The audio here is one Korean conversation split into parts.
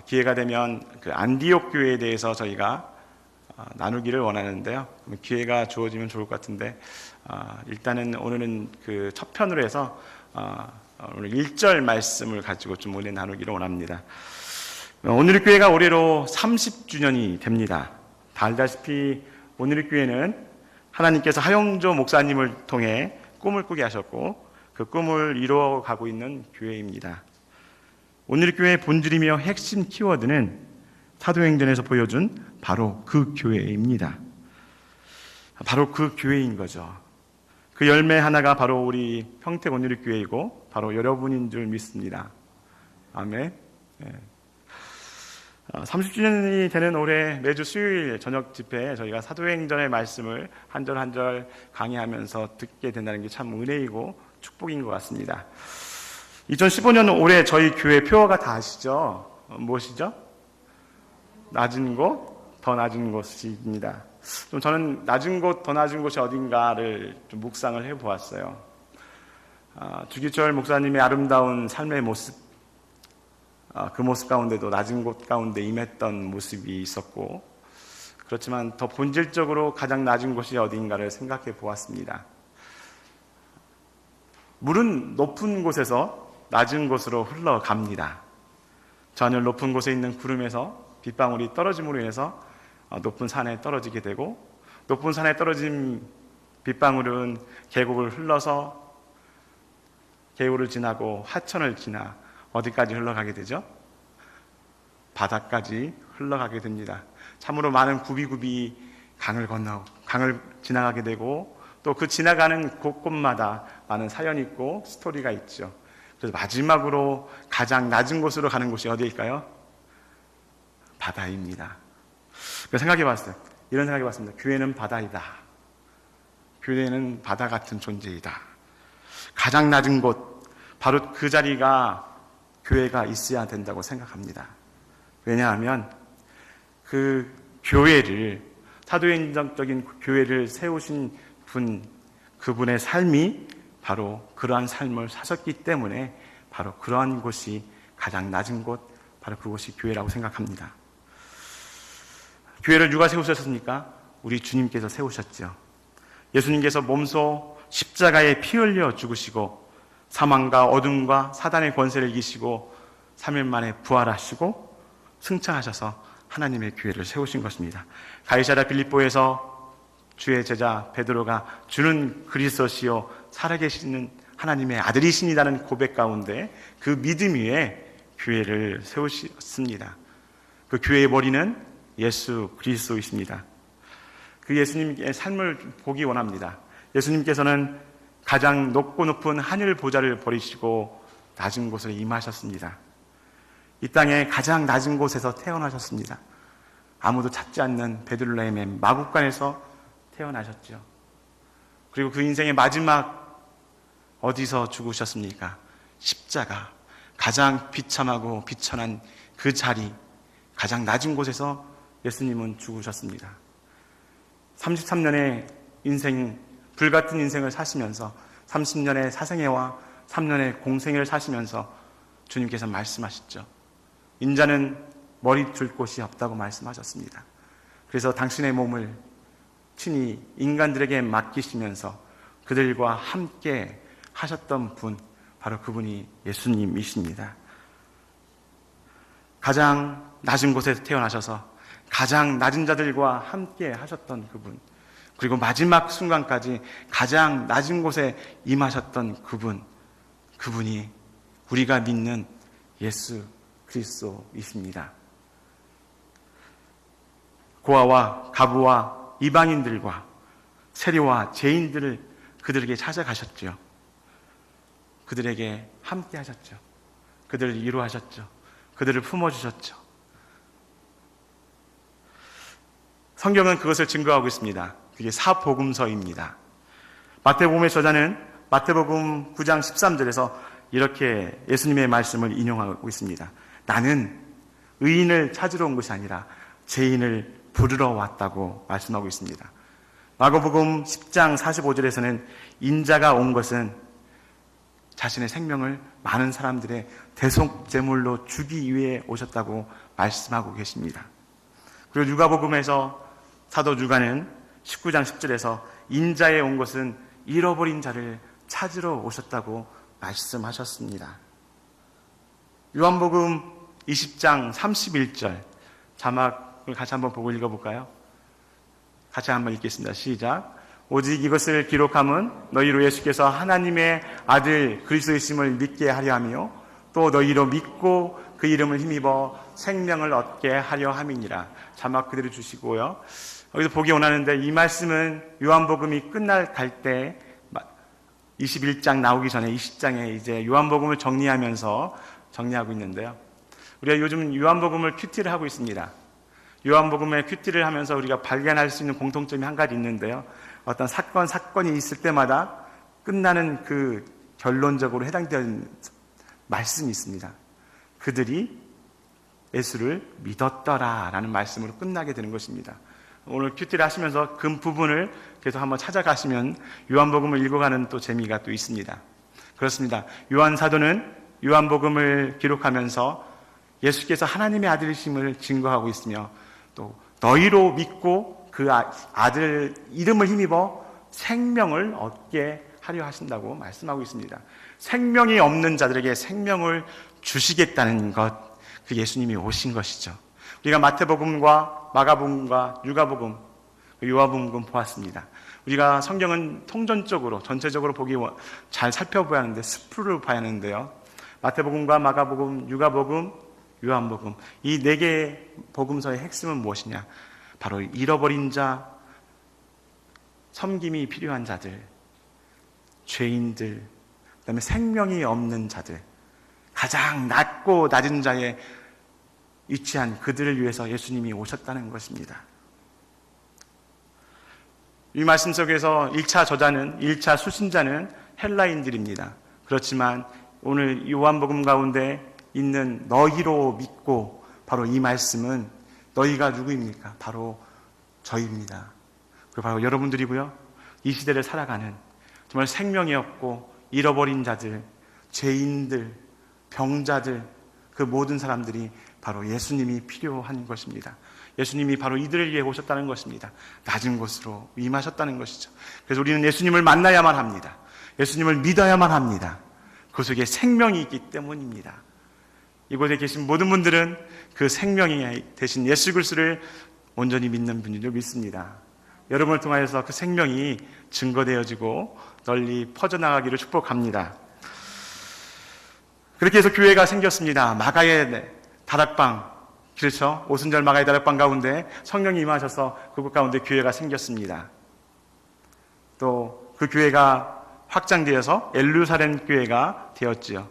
기회가 되면 그 안디옥 교회에 대해서 저희가 나누기를 원하는데요. 기회가 주어지면 좋을 것 같은데 일단은 오늘은 그 첫 편으로 해서 오늘 1절 말씀을 가지고 좀 오늘 나누기를 원합니다. 오늘의 교회가 올해로 30주년이 됩니다. 다 알다시피 오늘의 교회는 하나님께서 하용조 목사님을 통해 꿈을 꾸게 하셨고 그 꿈을 이루어가고 있는 교회입니다. 오늘의 교회의 본질이며 핵심 키워드는 사도행전에서 보여준 바로 그 교회입니다. 바로 그 교회인 거죠. 그 열매 하나가 바로 우리 평택 오늘의 교회이고 바로 여러분인 줄 믿습니다. 아멘. 30주년이 되는 올해 매주 수요일 저녁 집회에 저희가 사도행전의 말씀을 한 절 한 절 강의하면서 듣게 된다는 게 참 은혜이고 축복인 것 같습니다. 2015년 올해 저희 교회 표어가 다 아시죠? 무엇이죠? 낮은 곳, 더 낮은 곳입니다. 좀 저는 낮은 곳, 더 낮은 곳이 어딘가를 좀 묵상을 해보았어요. 주기철 목사님의 아름다운 삶의 모습, 그 모습 가운데도 낮은 곳 가운데 임했던 모습이 있었고, 그렇지만 더 본질적으로 가장 낮은 곳이 어딘가를 생각해 보았습니다. 물은 높은 곳에서 낮은 곳으로 흘러갑니다. 저 하늘 높은 곳에 있는 구름에서 빗방울이 떨어짐으로 인해서 높은 산에 떨어지게 되고, 높은 산에 떨어진 빗방울은 계곡을 흘러서 개울을 지나고 하천을 지나 어디까지 흘러가게 되죠? 바다까지 흘러가게 됩니다. 참으로 많은 굽이굽이 강을 지나가게 되고, 또 그 지나가는 곳곳마다 많은 사연이 있고 스토리가 있죠. 그래서 마지막으로 가장 낮은 곳으로 가는 곳이 어디일까요? 바다입니다. 생각해봤어요. 이런 생각해봤습니다. 교회는 바다이다. 교회는 바다 같은 존재이다. 가장 낮은 곳, 바로 그 자리가 교회가 있어야 된다고 생각합니다. 왜냐하면 그 교회를, 사도행전적인 교회를 세우신 분, 그분의 삶이 바로 그러한 삶을 사셨기 때문에 바로 그러한 곳이 가장 낮은 곳, 바로 그곳이 교회라고 생각합니다. 교회를 누가 세우셨습니까? 우리 주님께서 세우셨죠. 예수님께서 몸소 십자가에 피 흘려 죽으시고 사망과 어둠과 사단의 권세를 이기시고 3일 만에 부활하시고 승천하셔서 하나님의 교회를 세우신 것입니다. 가이사랴 빌립보에서 주의 제자 베드로가 주는 그리스도시요 살아계시는 하나님의 아들이시니라는 고백 가운데 그 믿음 위에 교회를 세우셨습니다. 그 교회의 머리는 예수 그리스도이십니다. 그 예수님의 삶을 보기 원합니다. 예수님께서는 가장 높고 높은 하늘 보좌를 버리시고 낮은 곳에 임하셨습니다. 이 땅의 가장 낮은 곳에서 태어나셨습니다. 아무도 찾지 않는 베들레헴의 마구간에서 태어나셨죠. 그리고 그 인생의 마지막 어디서 죽으셨습니까? 십자가, 가장 비참하고 비천한 그 자리, 가장 낮은 곳에서 예수님은 죽으셨습니다. 33년의 인생, 불같은 인생을 사시면서 30년의 사생애와 3년의 공생애를 사시면서 주님께서 말씀하셨죠. 인자는 머리 둘 곳이 없다고 말씀하셨습니다. 그래서 당신의 몸을 친히 인간들에게 맡기시면서 그들과 함께 하셨던 분, 바로 그분이 예수님이십니다. 가장 낮은 곳에서 태어나셔서 가장 낮은 자들과 함께 하셨던 그분, 그리고 마지막 순간까지 가장 낮은 곳에 임하셨던 그분이 우리가 믿는 예수 그리스도이십니다. 고아와 가부와 이방인들과 세리와 죄인들을 그들에게 찾아가셨죠. 그들에게 함께 하셨죠. 그들을 위로하셨죠. 그들을 품어주셨죠. 성경은 그것을 증거하고 있습니다. 그게 사복음서입니다. 마태복음의 저자는 마태복음 9장 13절에서 이렇게 예수님의 말씀을 인용하고 있습니다. 나는 의인을 찾으러 온 것이 아니라 죄인을 부르러 왔다고 말씀하고 있습니다. 마가복음 10장 45절에서는 인자가 온 것은 자신의 생명을 많은 사람들의 대속제물로 주기 위해 오셨다고 말씀하고 계십니다. 그리고 누가복음에서 사도 누가는 19장 10절에서 인자에 온 것은 잃어버린 자를 찾으러 오셨다고 말씀하셨습니다. 요한복음 20장 31절 자막을 같이 한번 보고 읽어볼까요? 같이 한번 읽겠습니다. 시작. 오직 이것을 기록함은 너희로 예수께서 하나님의 아들 그리스도이심을 믿게 하려 하며 또 너희로 믿고 그 이름을 힘입어 생명을 얻게 하려 함이니라. 자막 그대로 주시고요. 여기서 보기 원하는데 이 말씀은 요한복음이 끝날 때 21장 나오기 전에 20장에 이제 요한복음을 정리하고 있는데요. 우리가 요즘 요한복음을 큐티를 하고 있습니다. 요한복음의 큐티를 하면서 우리가 발견할 수 있는 공통점이 한 가지 있는데요. 어떤 사건이 있을 때마다 끝나는 그 결론적으로 해당되는 말씀이 있습니다. 그들이 예수를 믿었더라 라는 말씀으로 끝나게 되는 것입니다. 오늘 큐티를 하시면서 그 부분을 계속 한번 찾아가시면 요한복음을 읽어가는 또 재미가 또 있습니다. 그렇습니다. 요한 사도는 요한복음을 기록하면서 예수께서 하나님의 아들이심을 증거하고 있으며 또 너희로 믿고 그 아들 이름을 힘입어 생명을 얻게 하려 하신다고 말씀하고 있습니다. 생명이 없는 자들에게 생명을 주시겠다는 것, 그 예수님이 오신 것이죠. 우리가 마태복음과 마가복음과 누가복음, 요한복음 보았습니다. 우리가 성경은 통전적으로 전체적으로 잘 살펴봐야 하는데 스프를 봐야 하는데요. 마태복음과 마가복음, 누가복음, 요한복음 이 4개의 복음서의 핵심은 무엇이냐? 바로 잃어버린 자, 섬김이 필요한 자들, 죄인들, 그다음에 생명이 없는 자들, 가장 낮고 낮은 자에 위치한 그들을 위해서 예수님이 오셨다는 것입니다. 이 말씀 속에서 1차 저자는 1차 수신자는 헬라인들입니다. 그렇지만 오늘 요한복음 가운데 있는 너희로 믿고 바로 이 말씀은 너희가 누구입니까? 바로 저희입니다. 그리고 바로 여러분들이고요. 이 시대를 살아가는 정말 생명이 없고 잃어버린 자들, 죄인들, 병자들 그 모든 사람들이 바로 예수님이 필요한 것입니다. 예수님이 바로 이들을 위해 오셨다는 것입니다. 낮은 곳으로 임하셨다는 것이죠. 그래서 우리는 예수님을 만나야만 합니다. 예수님을 믿어야만 합니다. 그 속에 생명이 있기 때문입니다. 이곳에 계신 모든 분들은 그 생명이 되신 예수 그리스도를 온전히 믿는 분들을 믿습니다. 여러분을 통하여서 그 생명이 증거되어지고 널리 퍼져나가기를 축복합니다. 그렇게 해서 교회가 생겼습니다. 마가의 다락방, 그렇죠? 오순절 마가의 다락방 가운데 성령이 임하셔서 그곳 가운데 교회가 생겼습니다. 또 그 교회가 확장되어서 예루살렘 교회가 되었지요.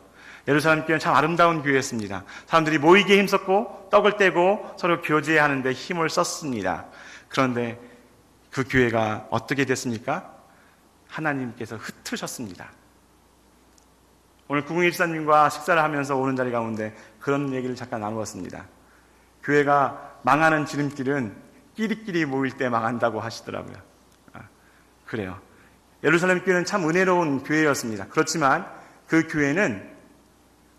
예루살렘 교회는 참 아름다운 교회였습니다. 사람들이 모이기에 힘썼고 떡을 떼고 서로 교제하는 데 힘을 썼습니다. 그런데 그 교회가 어떻게 됐습니까? 하나님께서 흩으셨습니다. 오늘 구궁일 지사님과 식사를 하면서 오는 자리 가운데 그런 얘기를 잠깐 나누었습니다. 교회가 망하는 지름길은 끼리끼리 모일 때 망한다고 하시더라고요. 그래요. 예루살렘 교회는 참 은혜로운 교회였습니다. 그렇지만 그 교회는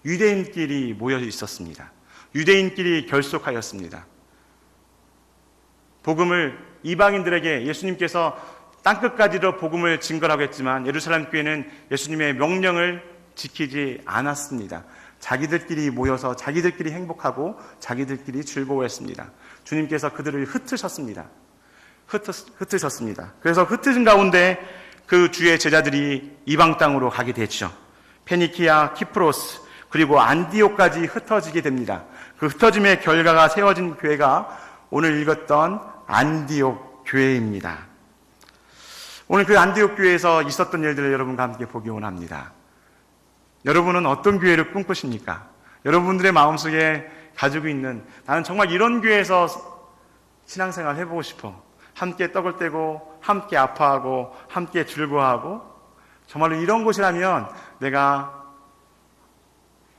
유대인끼리 모여 있었습니다. 유대인끼리 결속하였습니다. 복음을 이방인들에게 예수님께서 땅끝까지도 복음을 증거하고 했지만 예루살렘 교회는 예수님의 명령을 지키지 않았습니다. 자기들끼리 모여서 자기들끼리 행복하고 자기들끼리 즐거워했습니다. 주님께서 그들을 흩으셨습니다. 그래서 흩으신 가운데 그 주의 제자들이 이방 땅으로 가게 됐죠. 페니키아, 키프로스 그리고 안디옥까지 흩어지게 됩니다. 그 흩어짐의 결과가 세워진 교회가 오늘 읽었던 안디옥 교회입니다. 오늘 그 안디옥 교회에서 있었던 일들을 여러분과 함께 보기 원합니다. 여러분은 어떤 교회를 꿈꾸십니까? 여러분들의 마음속에 가지고 있는 나는 정말 이런 교회에서 신앙생활 해보고 싶어. 함께 떡을 떼고 함께 아파하고 함께 즐거워하고 정말로 이런 곳이라면 내가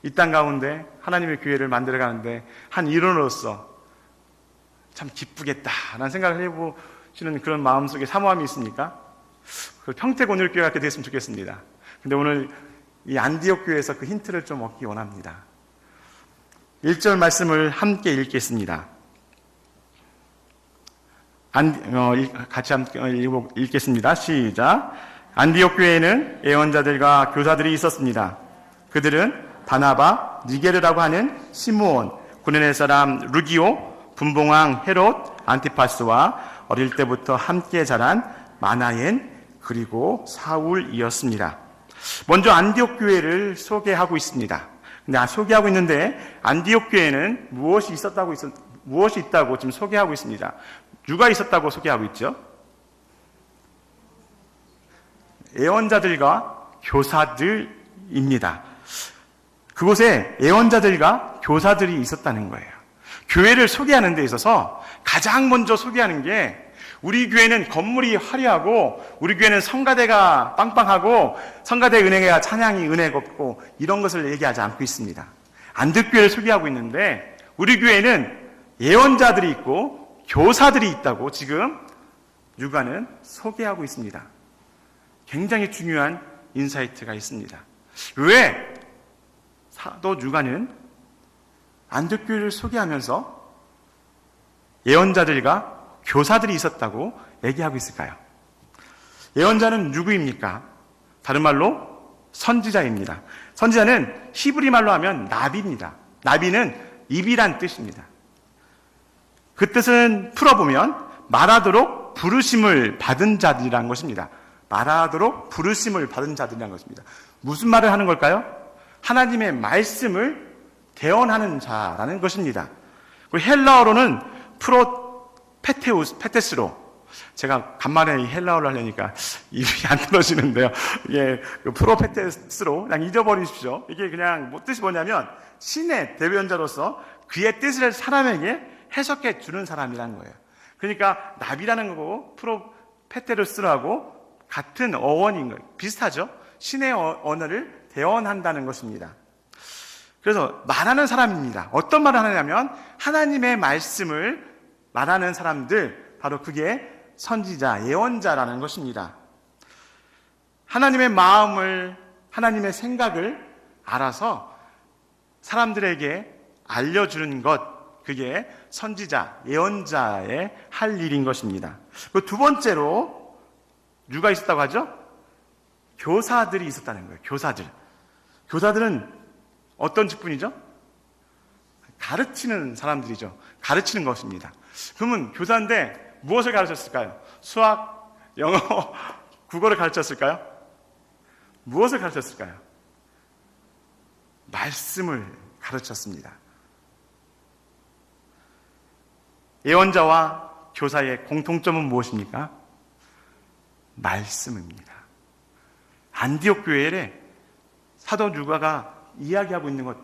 이 땅 가운데 하나님의 교회를 만들어가는데 한 일원으로서 참 기쁘겠다라는 생각을 해보시는 그런 마음속에 사모함이 있습니까? 평택 온율교회 같게 됐으면 좋겠습니다. 근데 오늘 이 안디옥 교회에서 그 힌트를 좀 얻기 원합니다. 1절 말씀을 함께 읽겠습니다. 같이 함께 읽겠습니다. 시작. 안디옥 교회에는 예언자들과 교사들이 있었습니다. 그들은 바나바, 니게르라고 하는 시므온, 구레네 사람 루기오, 분봉왕 헤롯, 안티파스와 어릴 때부터 함께 자란 마나엔, 그리고 사울이었습니다. 먼저 안디옥 교회를 소개하고 있습니다. 근데 소개하고 있는데 안디옥 교회는 무엇이 있다고 지금 소개하고 있습니다. 누가 있었다고 소개하고 있죠? 예언자들과 교사들입니다. 그곳에 예언자들과 교사들이 있었다는 거예요. 교회를 소개하는 데 있어서 가장 먼저 소개하는 게, 우리 교회는 건물이 화려하고 우리 교회는 성가대가 빵빵하고 성가대 은혜가 찬양이 은혜가 없고 이런 것을 얘기하지 않고 있습니다. 안디옥교회를 소개하고 있는데 우리 교회는 예언자들이 있고 교사들이 있다고 지금 누가는 소개하고 있습니다. 굉장히 중요한 인사이트가 있습니다. 왜 사도 누가는 안디옥교회를 소개하면서 예언자들과 교사들이 있었다고 얘기하고 있을까요? 예언자는 누구입니까? 다른 말로 선지자입니다. 선지자는 히브리 말로 하면 나비입니다. 나비는 입이란 뜻입니다. 그 뜻은 풀어보면 말하도록 부르심을 받은 자들이라는 것입니다. 말하도록 부르심을 받은 자들이라는 것입니다. 무슨 말을 하는 걸까요? 하나님의 말씀을 대언하는 자라는 것입니다. 그리고 헬라어로는 페테스로, 제가 간만에 헬라어를 하려니까 입이 안 떨어지는데요. 이게 프로페테스로 그냥 잊어버리십시오. 이게 그냥 뜻이 뭐냐면 신의 대변자로서 그의 뜻을 사람에게 해석해 주는 사람이라는 거예요. 그러니까 나비라는 거고 프로페테스로하고 같은 어원인 거예요. 비슷하죠? 신의 언어를 대언한다는 것입니다. 그래서 말하는 사람입니다. 어떤 말을 하느냐면 하나님의 말씀을 말하는 사람들, 바로 그게 선지자, 예언자라는 것입니다. 하나님의 마음을, 하나님의 생각을 알아서 사람들에게 알려주는 것, 그게 선지자, 예언자의 할 일인 것입니다. 그 두 번째로 누가 있었다고 하죠? 교사들이 있었다는 거예요. 교사들은 어떤 직분이죠? 가르치는 사람들이죠. 가르치는 것입니다. 그러면 교사인데 무엇을 가르쳤을까요? 수학, 영어, 국어를 가르쳤을까요? 무엇을 가르쳤을까요? 말씀을 가르쳤습니다. 예언자와 교사의 공통점은 무엇입니까? 말씀입니다. 안디옥 교회에 사도 누가가 이야기하고 있는 것,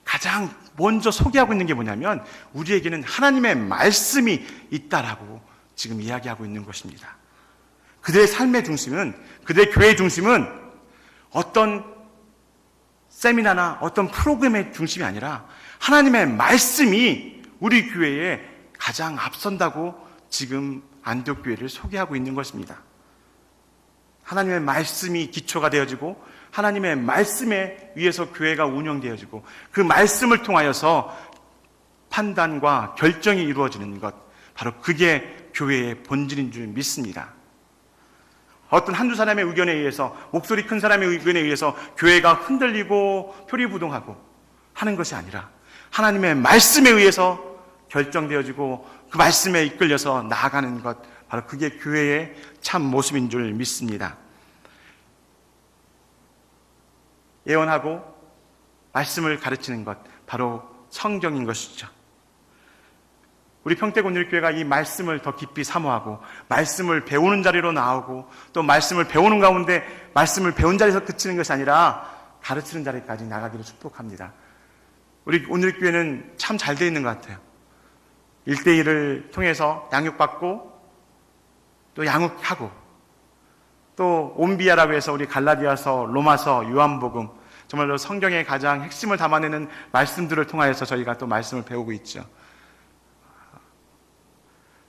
가장 먼저 소개하고 있는 게 뭐냐면 우리에게는 하나님의 말씀이 있다라고 지금 이야기하고 있는 것입니다. 그들의 삶의 중심은, 그들의 교회의 중심은 어떤 세미나나 어떤 프로그램의 중심이 아니라 하나님의 말씀이 우리 교회에 가장 앞선다고 지금 안디옥 교회를 소개하고 있는 것입니다. 하나님의 말씀이 기초가 되어지고 하나님의 말씀에 의해서 교회가 운영되어지고 그 말씀을 통하여서 판단과 결정이 이루어지는 것, 바로 그게 교회의 본질인 줄 믿습니다. 어떤 한두 사람의 의견에 의해서, 목소리 큰 사람의 의견에 의해서 교회가 흔들리고 표리부동하고 하는 것이 아니라 하나님의 말씀에 의해서 결정되어지고 그 말씀에 이끌려서 나아가는 것, 바로 그게 교회의 참 모습인 줄 믿습니다. 예언하고 말씀을 가르치는 것, 바로 성경인 것이죠. 우리 평택온누리교회가 이 말씀을 더 깊이 사모하고 말씀을 배우는 자리로 나오고 또 말씀을 배우는 가운데 말씀을 배운 자리에서 그치는 것이 아니라 가르치는 자리까지 나가기를 축복합니다. 우리 온누리교회는 참 잘 되어 있는 것 같아요. 1대1을 통해서 양육받고 또 양육하고 또 옴비아라고 해서 우리 갈라디아서, 로마서, 요한복음, 정말로 성경의 가장 핵심을 담아내는 말씀들을 통하여서 저희가 또 말씀을 배우고 있죠.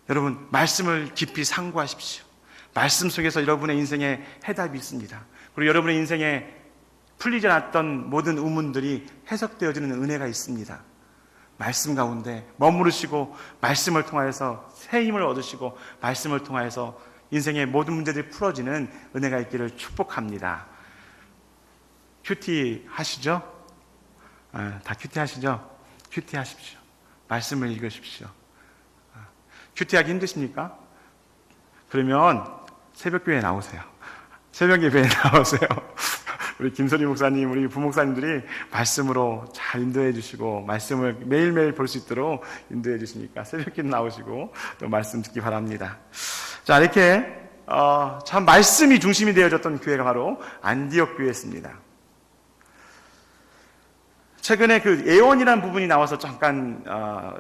여러분, 말씀을 깊이 상고하십시오. 말씀 속에서 여러분의 인생에 해답이 있습니다. 그리고 여러분의 인생에 풀리지 않았던 모든 의문들이 해석되어지는 은혜가 있습니다. 말씀 가운데 머무르시고 말씀을 통하여서 새 힘을 얻으시고 말씀을 통하여서 인생의 모든 문제들이 풀어지는 은혜가 있기를 축복합니다. 큐티 하시죠? 다 큐티 하시죠? 큐티 하십시오. 말씀을 읽으십시오. 큐티하기 힘드십니까? 그러면 새벽교회에 나오세요. 새벽 예배에 나오세요. 우리 김소리 목사님, 우리 부목사님들이 말씀으로 잘 인도해 주시고 말씀을 매일매일 볼 수 있도록 인도해 주시니까 새벽기도 나오시고 또 말씀 듣기 바랍니다. 자, 이렇게 참 말씀이 중심이 되어졌던 교회가 바로 안디옥 교회였습니다. 최근에 그 예언이라는 부분이 나와서 잠깐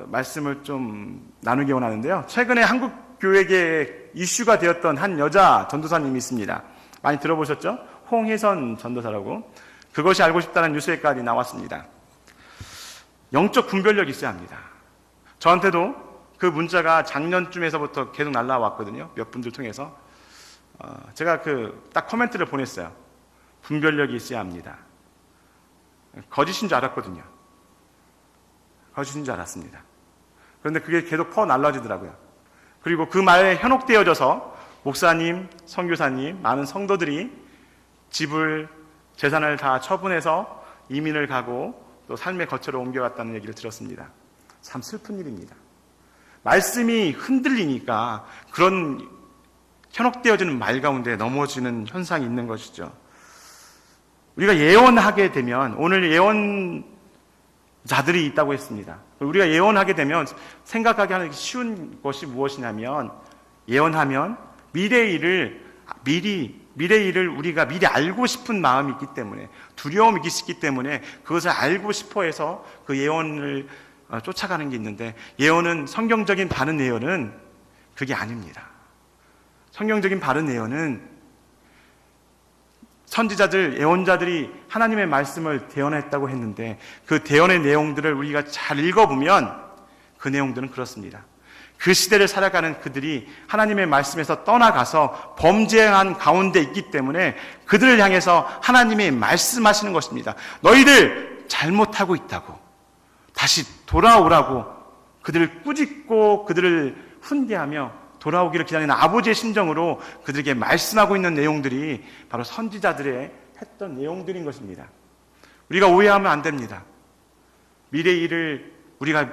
말씀을 좀 나누기 원하는데요. 최근에 한국 교회계에 이슈가 되었던 한 여자 전도사님이 있습니다. 많이 들어보셨죠? 홍혜선 전도사라고. 그것이 알고 싶다는 뉴스에까지 나왔습니다. 영적 분별력이 있어야 합니다. 저한테도 그 문자가 작년쯤에서부터 계속 날라왔거든요. 몇 분들 통해서. 제가 딱 코멘트를 보냈어요. 분별력이 있어야 합니다. 거짓인 줄 알았거든요. 거짓인 줄 알았습니다. 그런데 그게 계속 퍼 날라지더라고요. 그리고 그 말에 현혹되어져서 목사님, 선교사님, 많은 성도들이 집을, 재산을 다 처분해서 이민을 가고 또 삶의 거처로 옮겨갔다는 얘기를 들었습니다. 참 슬픈 일입니다. 말씀이 흔들리니까 그런 현혹되어지는 말 가운데 넘어지는 현상이 있는 것이죠. 우리가 예언하게 되면, 오늘 예언자들이 있다고 했습니다. 우리가 예언하게 되면 생각하기 하는 쉬운 것이 무엇이냐면, 예언하면 미래의 일을 우리가 미리 알고 싶은 마음이 있기 때문에, 두려움이 있기 때문에 그것을 알고 싶어 해서 그 예언을 쫓아가는 게 있는데, 예언은, 성경적인 바른 예언은 그게 아닙니다. 성경적인 바른 예언은 선지자들, 예언자들이 하나님의 말씀을 대언했다고 했는데 그 대언의 내용들을 우리가 잘 읽어보면 그 내용들은 그렇습니다. 그 시대를 살아가는 그들이 하나님의 말씀에서 떠나가서 범죄한 가운데 있기 때문에 그들을 향해서 하나님이 말씀하시는 것입니다. 너희들 잘못하고 있다고, 다시 돌아오라고 그들을 꾸짖고 그들을 훈계하며 돌아오기를 기다리는 아버지의 심정으로 그들에게 말씀하고 있는 내용들이 바로 선지자들의 했던 내용들인 것입니다. 우리가 오해하면 안 됩니다. 미래의 일을 우리가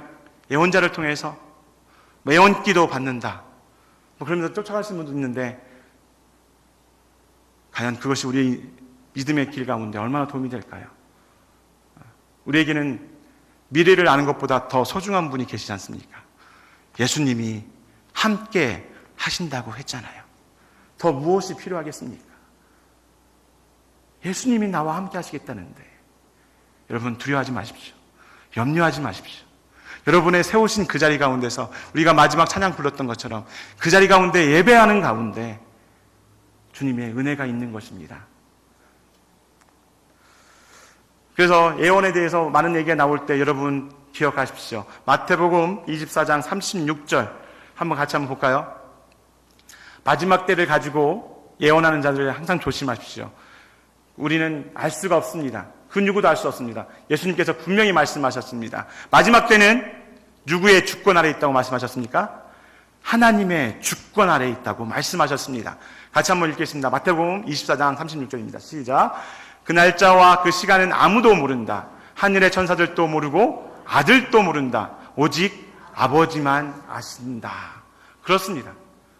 예언자를 통해서 예언기도 받는다, 그러면서 쫓아가시는 분도 있는데, 과연 그것이 우리 믿음의 길 가운데 얼마나 도움이 될까요? 우리에게는 미래를 아는 것보다 더 소중한 분이 계시지 않습니까? 예수님이 함께 하신다고 했잖아요. 더 무엇이 필요하겠습니까? 예수님이 나와 함께 하시겠다는데, 여러분 두려워하지 마십시오. 염려하지 마십시오. 여러분의 세우신 그 자리 가운데서 우리가 마지막 찬양 불렀던 것처럼 그 자리 가운데 예배하는 가운데 주님의 은혜가 있는 것입니다. 그래서 예언에 대해서 많은 얘기가 나올 때 여러분 기억하십시오. 마태복음 24장 36절 한번 같이 한번 볼까요? 마지막 때를 가지고 예언하는 자들을 항상 조심하십시오. 우리는 알 수가 없습니다. 그 누구도 알 수 없습니다. 예수님께서 분명히 말씀하셨습니다. 마지막 때는 누구의 주권 아래 있다고 말씀하셨습니까? 하나님의 주권 아래 있다고 말씀하셨습니다. 같이 한번 읽겠습니다. 마태복음 24장 36절입니다. 시작. 그 날짜와 그 시간은 아무도 모른다. 하늘의 천사들도 모르고 아들도 모른다. 오직 아버지만 아신다. 그렇습니다.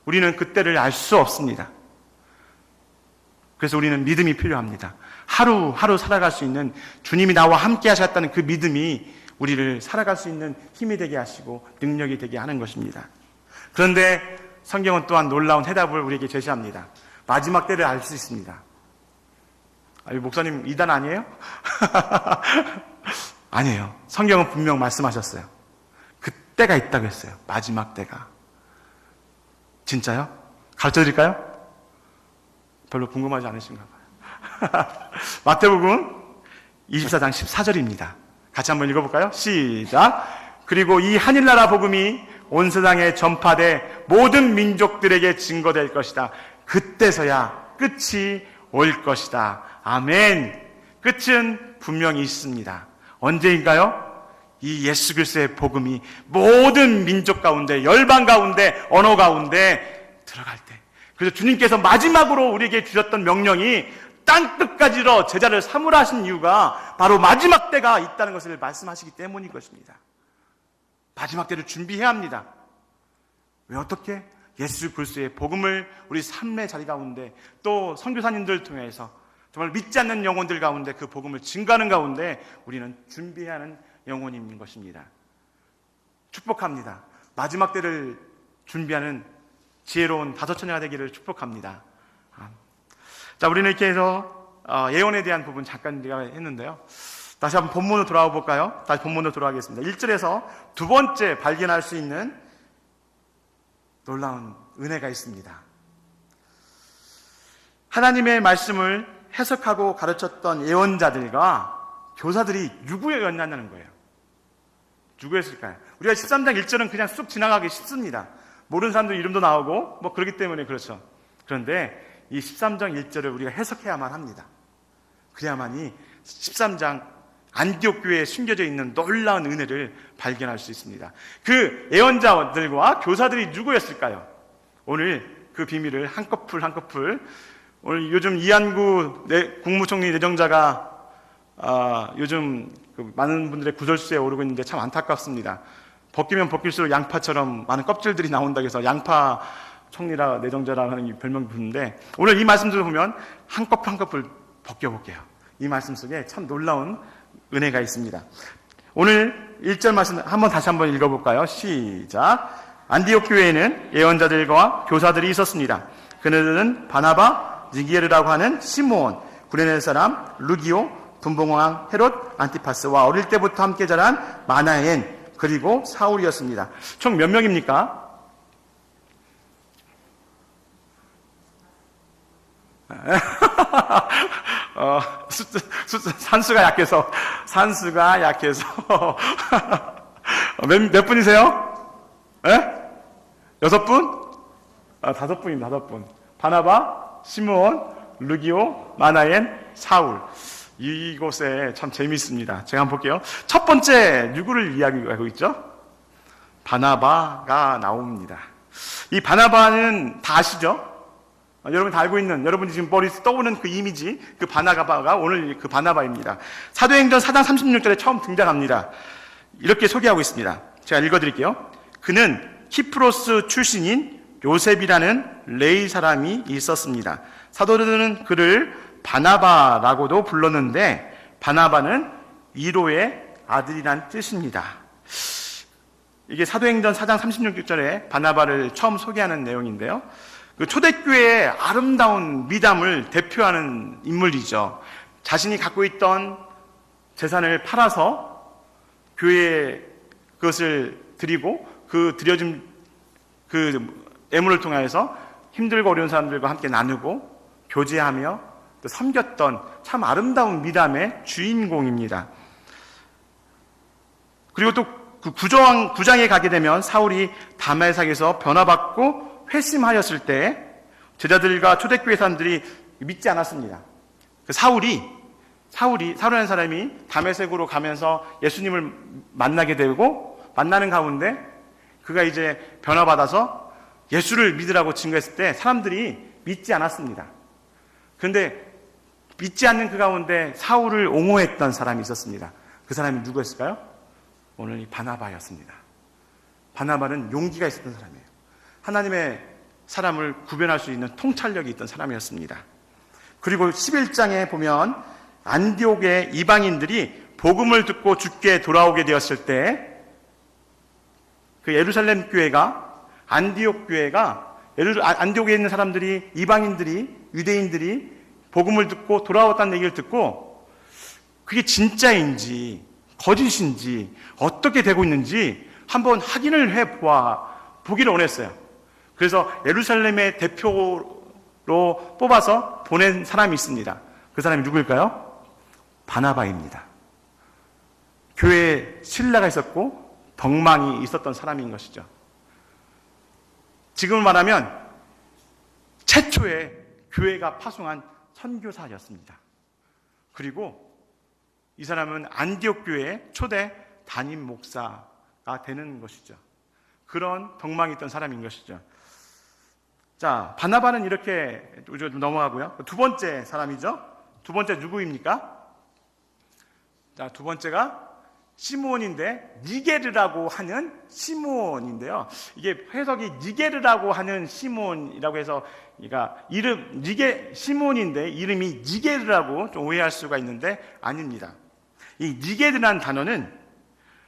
우리는 그때를 알 수 없습니다. 그래서 우리는 믿음이 필요합니다. 하루하루 살아갈 수 있는, 주님이 나와 함께 하셨다는 그 믿음이 우리를 살아갈 수 있는 힘이 되게 하시고 능력이 되게 하는 것입니다. 그런데 성경은 또한 놀라운 해답을 우리에게 제시합니다. 마지막 때를 알 수 있습니다. 목사님 이단 아니에요? 아니에요. 성경은 분명 말씀하셨어요. 그때가 있다고 했어요. 마지막 때가. 진짜요? 가르쳐드릴까요? 별로 궁금하지 않으신가 봐요. 마태복음 24장 14절입니다. 같이 한번 읽어볼까요? 시작. 그리고 이 하늘나라 복음이 온 세상에 전파돼 모든 민족들에게 증거될 것이다. 그때서야 끝이 올 것이다. 아멘. 끝은 분명히 있습니다. 언제인가요? 이 예수 그리스도의 복음이 모든 민족 가운데, 열방 가운데, 언어 가운데 들어갈 때. 그래서 주님께서 마지막으로 우리에게 주셨던 명령이 땅끝까지로 제자를 삼으라 하신 이유가 바로 마지막 때가 있다는 것을 말씀하시기 때문인 것입니다. 마지막 때를 준비해야 합니다. 왜 어떻게? 예수 그리스도의 복음을 우리 삶의 자리 가운데, 또 선교사님들을 통해서 정말 믿지 않는 영혼들 가운데 그 복음을 증거하는 가운데 우리는 준비해야 하는 영혼인 것입니다. 축복합니다. 마지막 때를 준비하는 지혜로운 다섯 처녀가 되기를 축복합니다. 자, 우리는 이렇게 해서 예언에 대한 부분 잠깐 우리가 했는데요. 다시 한번 본문으로 돌아와 볼까요? 다시 본문으로 돌아가겠습니다. 1절에서 두 번째 발견할 수 있는 놀라운 은혜가 있습니다. 하나님의 말씀을 해석하고 가르쳤던 예언자들과 교사들이 누구였냐는 거예요. 누구였을까요? 우리가 13장 1절은 그냥 쑥 지나가기 쉽습니다. 모르는 사람들 이름도 나오고 뭐 그렇기 때문에 그렇죠. 그런데 이 13장 1절을 우리가 해석해야만 합니다. 그래야만이 13장 안디옥 교회에 숨겨져 있는 놀라운 은혜를 발견할 수 있습니다. 그 예언자들과 교사들이 누구였을까요? 오늘 그 비밀을 한 커플 한 커플, 오늘 요즘 이한구 국무총리 내정자가 요즘 많은 분들의 구설수에 오르고 있는데 참 안타깝습니다. 벗기면 벗길수록 양파처럼 많은 껍질들이 나온다고 해서 양파 총리라 내정자라는 별명을 부르는데, 오늘 이 말씀을 보면 한 커플 한 커플 벗겨볼게요. 이 말씀 속에 참 놀라운 은혜가 있습니다. 오늘 1절 말씀 다시 한번 읽어볼까요? 시작. 안디옥 교회에는 예언자들과 교사들이 있었습니다. 그들은 바나바, 니게르라고 하는 시므온, 구레네 사람 루기오, 분봉왕 헤롯 안티파스와 어릴 때부터 함께 자란 마나엔, 그리고 사울이었습니다. 총 몇 명입니까? 산수가 약해서 몇 분이세요? 예? 6분? 5분입니다. 5분. 바나바, 시므온, 루기오, 마나엔, 사울. 이곳에 참 재미있습니다. 제가 한번 볼게요. 첫 번째 누구를 이야기하고 있죠? 바나바가 나옵니다. 이 바나바는 다 아시죠? 여러분 다 알고 있는, 여러분이 지금 머리에 떠오르는 그 이미지, 그 바나바가 오늘 그 바나바입니다. 사도행전 4장 36절에 처음 등장합니다. 이렇게 소개하고 있습니다. 제가 읽어드릴게요. 그는 키프로스 출신인 요셉이라는 레이 사람이 있었습니다. 사도들은 그를 바나바라고도 불렀는데, 바나바는 위로의 아들이란 뜻입니다. 이게 사도행전 4장 36절에 바나바를 처음 소개하는 내용인데요. 그 초대교회의 아름다운 미담을 대표하는 인물이죠. 자신이 갖고 있던 재산을 팔아서 교회에 그것을 드리고, 그 드려진 그 애물을 통해서 힘들고 어려운 사람들과 함께 나누고 교제하며 또 섬겼던 참 아름다운 미담의 주인공입니다. 그리고 또 그 구장에 가게 되면 사울이 다메섹에서 변화받고 회심하였을 때 제자들과 초대교회 사람들이 믿지 않았습니다. 그 사울이라는 사람이 다메섹으로 가면서 예수님을 만나게 되고, 만나는 가운데 그가 이제 변화받아서 예수를 믿으라고 증거했을 때 사람들이 믿지 않았습니다. 그런데 믿지 않는 그 가운데 사울을 옹호했던 사람이 있었습니다. 그 사람이 누구였을까요? 오늘 이 바나바였습니다. 바나바는 용기가 있었던 사람이에요. 하나님의 사람을 구별할 수 있는 통찰력이 있던 사람이었습니다. 그리고 11장에 보면 안디옥의 이방인들이 복음을 듣고 주께 돌아오게 되었을 때, 그 예루살렘 교회가, 안디옥 교회가, 안디옥에 있는 사람들이, 이방인들이, 유대인들이 복음을 듣고 돌아왔다는 얘기를 듣고 그게 진짜인지 거짓인지 어떻게 되고 있는지 한번 확인을 해보기를 원했어요. 그래서 예루살렘의 대표로 뽑아서 보낸 사람이 있습니다. 그 사람이 누구일까요? 바나바입니다. 교회에 신뢰가 있었고 덕망이 있었던 사람인 것이죠. 지금 말하면 최초의 교회가 파송한 선교사였습니다. 그리고 이 사람은 안디옥 교회의 초대 담임 목사가 되는 것이죠. 그런 덕망이 있던 사람인 것이죠. 자, 바나바는 이렇게 좀 넘어가고요. 두 번째 사람이죠. 두 번째 누구입니까? 자, 두 번째가 시므온인데 니게르라고 하는 시므온인데요. 이게 해석이 니게르라고 하는 시므온이라고 해서 그러니까 시므온인데 이름이 니게르라고 좀 오해할 수가 있는데 아닙니다. 이 니게르라는 단어는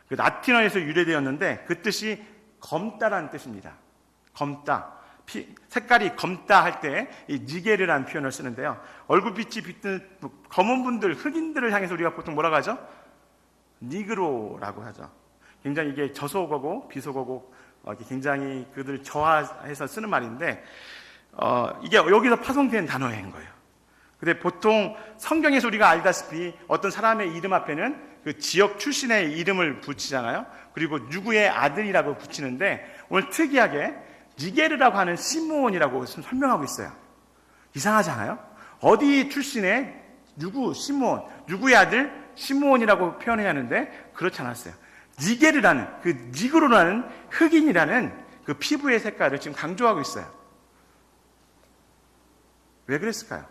그 라틴어에서 유래되었는데 그 뜻이 검다라는 뜻입니다. 검다. 색깔이 검다 할 때 이 니게르라는 표현을 쓰는데요. 얼굴빛이 빛든 검은 분들, 흑인들을 향해서 우리가 보통 뭐라고 하죠? 니그로라고 하죠. 굉장히 이게 저속어고 비속어고 굉장히 그들 저하해서 쓰는 말인데 이게 여기서 파송된 단어인 거예요. 근데 보통 성경에서 우리가 알다시피 어떤 사람의 이름 앞에는 그 지역 출신의 이름을 붙이잖아요. 그리고 누구의 아들이라고 붙이는데 오늘 특이하게 니게르라고 하는 시므온이라고 설명하고 있어요. 이상하지 않아요? 어디 출신의 시므온, 누구의 아들 시므온이라고 표현해야 하는데 그렇지 않았어요. 니게르라는 그 니그로라는 흑인이라는 그 피부의 색깔을 지금 강조하고 있어요. 왜 그랬을까요?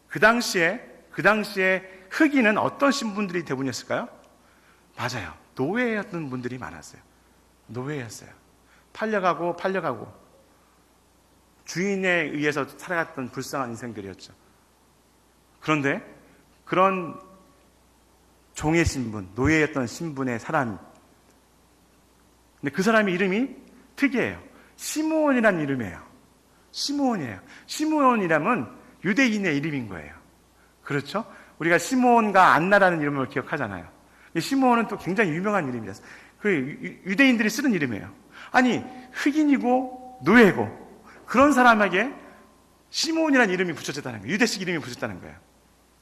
그 당시에 흑인은 어떤 신분들이 대부분이었을까요? 맞아요. 노예였던 분들이 많았어요. 노예였어요. 팔려가고 주인에 의해서 살아갔던 불쌍한 인생들이었죠. 그런데 그런 종의 신분, 노예였던 신분의 사람, 근데 그 사람의 이름이 특이해요. 시므온이라는 이름이에요. 시므온이에요. 시므온이라면 유대인의 이름인 거예요. 그렇죠? 우리가 시므온과 안나라는 이름을 기억하잖아요. 시므온은 또 굉장히 유명한 이름이에요. 그 유대인들이 쓰는 이름이에요. 아니, 흑인이고 노예고 그런 사람에게 시므온이라는 이름이 붙여졌다는 거예요. 유대식 이름이 붙였다는 거예요.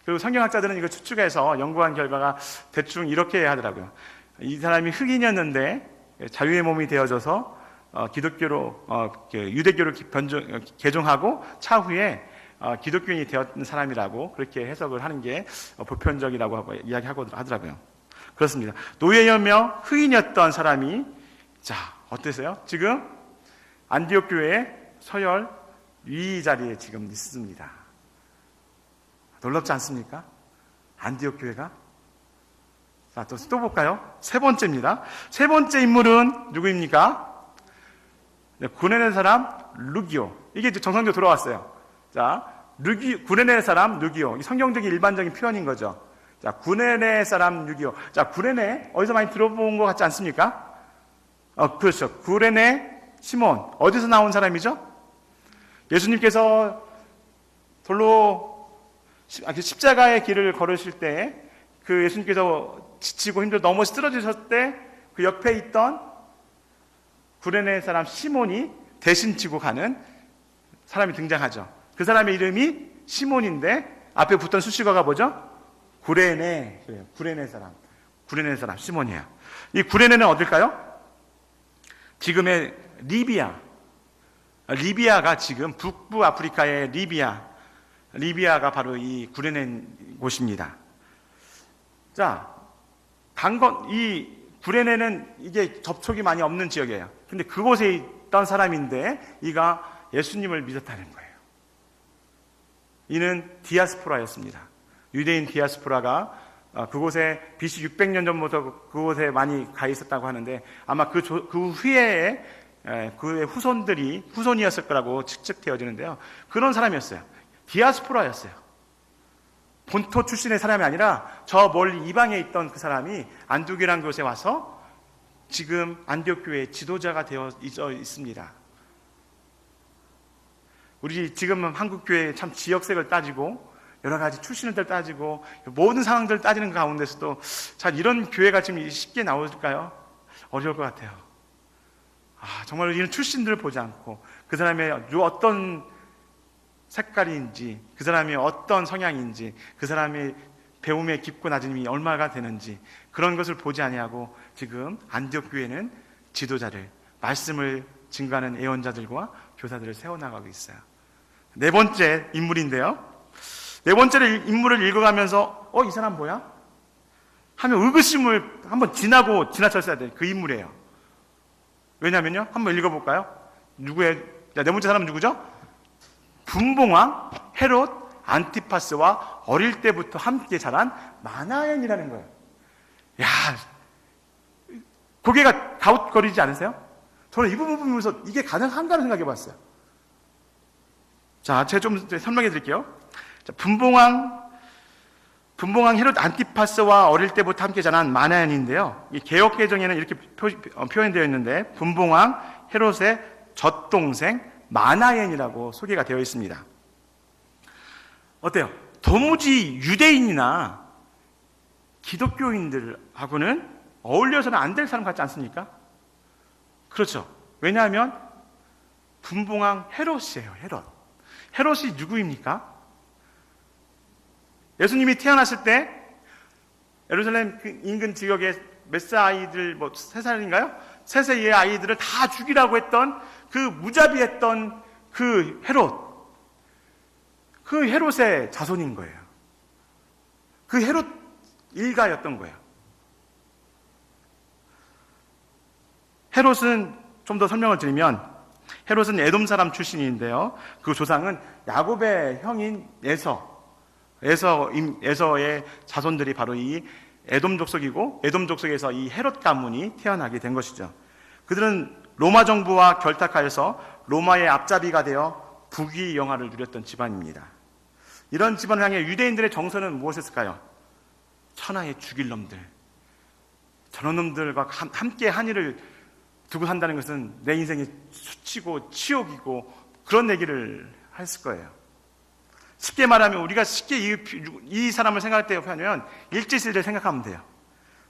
그리고 성경학자들은 이거 추측해서 연구한 결과가 대충 이렇게 하더라고요. 이 사람이 흑인이었는데 자유의 몸이 되어져서 유대교로 개종하고 차후에 기독교인이 되었던 사람이라고 그렇게 해석을 하는 게 보편적이라고 이야기하더라고요. 그렇습니다. 노예였며 흑인이었던 사람이 어떠세요? 지금 안디옥 교회의 서열 위 자리에 지금 있습니다. 놀랍지 않습니까? 안디옥 교회가. 자, 또 볼까요? 세 번째입니다. 세 번째 인물은 누구입니까? 구레네 사람 루기오. 이게 이제 정상적으로 돌아왔어요. 자, 구레네 사람 루기오. 성경적인 일반적인 표현인 거죠. 자, 구레네 사람 루기오. 자, 구레네 어디서 많이 들어본 것 같지 않습니까? 그렇죠. 구레네 시몬. 어디서 나온 사람이죠? 예수님께서 돌로 십자가의 길을 걸으실 때 그 예수님께서 지치고 힘들어 넘어져 쓰러지셨을 때 그 옆에 있던 구레네 사람 시몬이 대신 지고 가는 사람이 등장하죠. 그 사람의 이름이 시몬인데 앞에 붙던 수식어가 뭐죠? 구레네. 그래요. 구레네 사람 시몬이에요. 이 구레네는 어딜까요? 지금의 리비아가 지금 북부 아프리카의 리비아가 바로 이 구레네 곳입니다. 자, 이 구레네는 이게 접촉이 많이 없는 지역이에요. 근데 그곳에 있던 사람인데 이가 예수님을 믿었다는 거예요. 이는 디아스포라였습니다. 유대인 디아스포라가 그곳에 BC 600년 전부터 그곳에 많이 가 있었다고 하는데 아마 그 후에 그의 후손이었을 거라고 측측되어지는데요. 그런 사람이었어요. 디아스포라였어요. 본토 출신의 사람이 아니라 저 멀리 이방에 있던 그 사람이 안디옥이라는 곳에 와서 지금 안디옥 교회의 지도자가 되어 있습니다. 우리 지금 한국 교회 참 지역색을 따지고 여러 가지 출신을 따지고 모든 상황들을 따지는 가운데서도 잘 이런 교회가 지금 쉽게 나올까요? 어려울 것 같아요. 정말 이런 출신들을 보지 않고 그 사람의 어떤 색깔인지, 그 사람이 어떤 성향인지, 그 사람의 배움의 깊고 낮음이 얼마가 되는지 그런 것을 보지 아니하고 지금 안디옥 교회는 지도자를, 말씀을 증거하는 예언자들과 교사들을 세워나가고 있어요. 네 번째 인물인데요. 네 번째 인물을 읽어가면서 이 사람 뭐야? 하면 의구심을 한번 지나쳤어야 돼. 그 인물이에요. 왜냐면요. 한번 읽어볼까요? 네 번째 사람은 누구죠? 분봉왕 헤롯 안티파스와 어릴 때부터 함께 자란 마나엔이라는 거예요. 야, 고개가 가웃거리지 않으세요? 저는 이 부분 보면서 이게 가능한가를 생각해 봤어요. 자, 제가 좀 설명해 드릴게요. 자, 분봉왕 헤롯 안티파스와 어릴 때부터 함께 자란 마나엔인데요. 이 개역개정에는 이렇게 표현되어 있는데, 분봉왕 헤롯의 젖동생 마나엔이라고 소개가 되어 있습니다. 어때요? 도무지 유대인이나 기독교인들하고는 어울려서는 안 될 사람 같지 않습니까? 그렇죠. 왜냐하면 분봉왕 헤롯이에요. 헤롯이 누구입니까? 예수님이 태어났을 때 예루살렘 인근 지역의 몇 살 아이들, 3살인가요? 3세 이하의 아이들을 다 죽이라고 했던 그 무자비했던 그 헤롯의 자손인 거예요. 그 헤롯 일가였던 거예요. 헤롯은 좀 더 설명을 드리면, 헤롯은 에돔 사람 출신인데요. 그 조상은 야곱의 형인 에서의 자손들이 바로 이 에돔 족속이고, 에돔 족속에서 이 헤롯 가문이 태어나게 된 것이죠. 그들은 로마 정부와 결탁하여서 로마의 앞잡이가 되어 부귀 영화를 누렸던 집안입니다. 이런 집안을 향해 유대인들의 정서는 무엇이었을까요? 천하의 죽일 놈들, 저런 놈들과 함께 한 일을 두고 산다는 것은 내 인생이 수치고 치욕이고, 그런 얘기를 했을 거예요. 쉽게 말하면, 우리가 쉽게 이 사람을 생각할 때 하면 일제시대를 생각하면 돼요.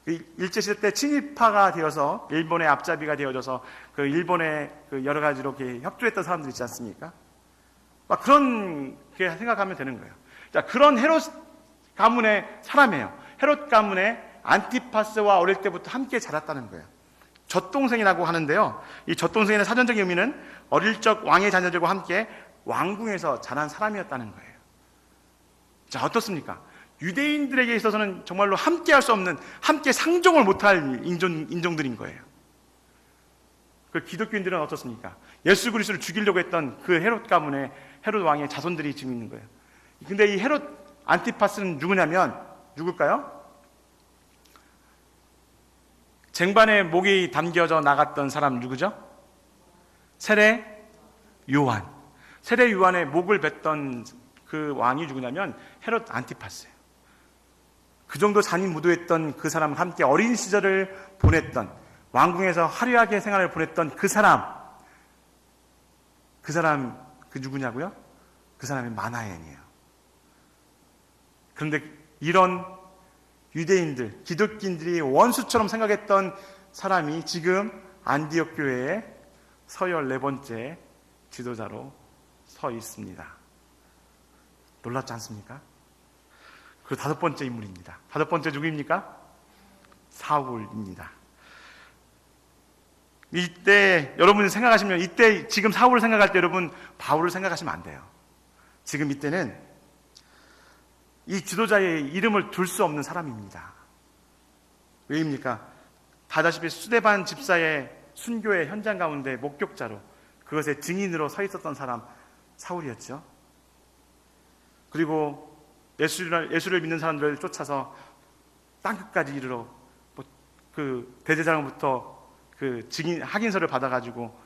일제시대 때 친일파가 되어서 일본의 앞잡이가 되어져서 그 일본의 여러 가지로 이렇게 협조했던 사람들 있지 않습니까? 막 그렇게 생각하면 되는 거예요. 자, 그런 헤롯 가문의 사람이에요. 헤롯 가문의 안티파스와 어릴 때부터 함께 자랐다는 거예요. 젖동생이라고 하는데요. 이 젖동생의 사전적인 의미는 어릴 적 왕의 자녀들과 함께 왕궁에서 자란 사람이었다는 거예요. 자, 어떻습니까? 유대인들에게 있어서는 정말로 함께 할 수 없는, 함께 상종을 못할 인종들인 거예요. 그 기독교인들은 어떻습니까? 예수 그리스도를 죽이려고 했던 그 헤롯 가문의 헤롯 왕의 자손들이 지금 있는 거예요. 근데 이 헤롯 안티파스는 누굴까요? 쟁반에 목이 담겨져 나갔던 사람 누구죠? 세례 요한. 세례 요한의 목을 뱉던 그 왕이 누구냐면 헤롯 안티파스예요. 그 정도 잔이 묻어있던 그 사람과 함께 어린 시절을 보냈던, 왕궁에서 화려하게 생활을 보냈던 그 사람 누구냐고요? 그 사람이 마나엔이에요. 그런데 이런 유대인들, 기독교인들이 원수처럼 생각했던 사람이 지금 안디옥 교회의 서열 4번째 지도자로 서 있습니다. 놀랍지 않습니까? 그리고 5번째 인물입니다. 5번째 누구입니까? 사울입니다. 이때 여러분이 생각하시면, 이때 지금 사울을 생각할 때 여러분 바울을 생각하시면 안 돼요. 지금 이때는 이 지도자의 이름을 둘 수 없는 사람입니다. 왜입니까? 다다시피 스데반 집사의 순교의 현장 가운데 목격자로, 그것의 증인으로 서 있었던 사람 사울이었죠. 그리고 예수를 믿는 사람들을 쫓아서 땅끝까지 이르러 그 대제사장부터 그 증인 확인서를 받아가지고